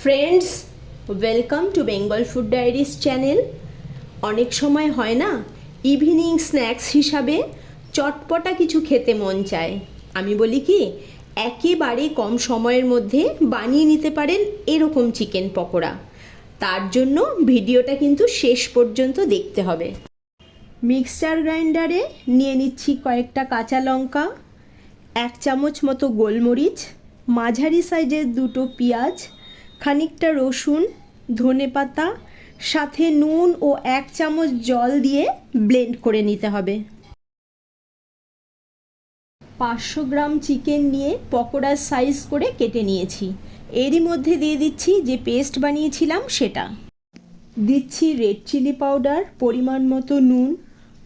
Friends, welcome to Bengal food diaries channel. অনেক সময় হয় না, ইভিনিং স্ন্যাক্স হিসাবে চটপটা কিছু খেতে মন চায়। আমি বলি কি, একেবারে কম সময়ের মধ্যে বানিয়ে নিতে পারেন এরকম চিকেন পকোড়া। তার জন্য ভিডিওটা কিন্তু শেষ পর্যন্ত দেখতে হবে। মিক্সচার গ্রাইন্ডারে নিয়ে নিচ্ছি কয়েকটা কাঁচা লঙ্কা, 1 চামচ মতো গোলমরিচ, মাঝারি সাইজের 2টো পেঁয়াজ, খানিকটা রসুন, ধনেপাতা, সাথে নুন ও 1 চামচ জল দিয়ে ব্লেন্ড করে নিতে হবে। 500 গ্রাম চিকেন নিয়ে পকোড়ার সাইজ করে কেটে নিয়েছি। এরই মধ্যে দিয়ে দিচ্ছি যে পেস্ট বানিয়েছিলাম সেটা। দিচ্ছি রেড চিলি পাউডার, পরিমাণ মতো নুন,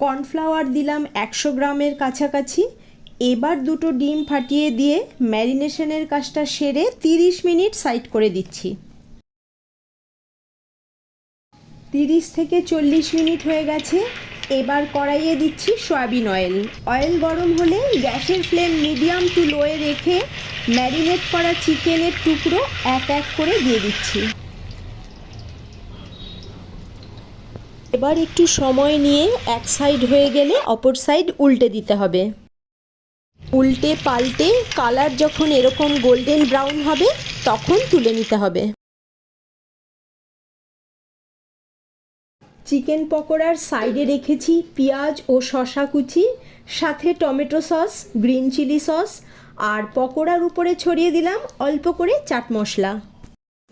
কর্নফ্লাওয়ার দিলাম 100 গ্রামের কাছাকাছি। এবার 2টো ডিম ফাটিয়ে দিয়ে ম্যারিনেশনের কাজটা সেরে 30 মিনিট সাইড করে দিচ্ছি। 30 থেকে 40 মিনিট হয়ে গেছে। এবার কড়াইয়ে দিচ্ছি সয়াবিন অয়েল। অয়েল গরম হলে গ্যাসের ফ্লেম মিডিয়াম টু লোয়ে রেখে ম্যারিনেট করা চিকেনের টুকরো এক এক করে দিয়ে দিচ্ছি। এবার একটু সময় নিয়ে এক সাইড হয়ে গেলে অপর সাইড উল্টে দিতে হবে। উল্টে পাল্টে কালার যখন এরকম গোল্ডেন ব্রাউন হবে তখন তুলে নিতে হবে। চিকেন পকোড়ার সাইডে রেখেছি পেঁয়াজ ও শসা কুচি, সাথে tomato sauce, green chilli sauce, আর পকোড়ার উপরে ছড়িয়ে দিলাম অল্প করে চাট মশলা।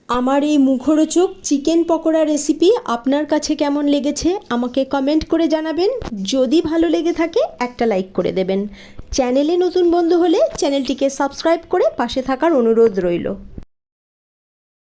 আমার এই মুখরোচক চিকেন পকোড়া রেসিপি আপনার কাছে কেমন লেগেছে আমাকে কমেন্ট করে জানাবেন। যদি ভালো লেগে থাকে একটা লাইক করে দেবেন। চ্যানেলে নতুন বন্ধু হলে চ্যানেলটিকে সাবস্ক্রাইব করে পাশে থাকার অনুরোধ রইল।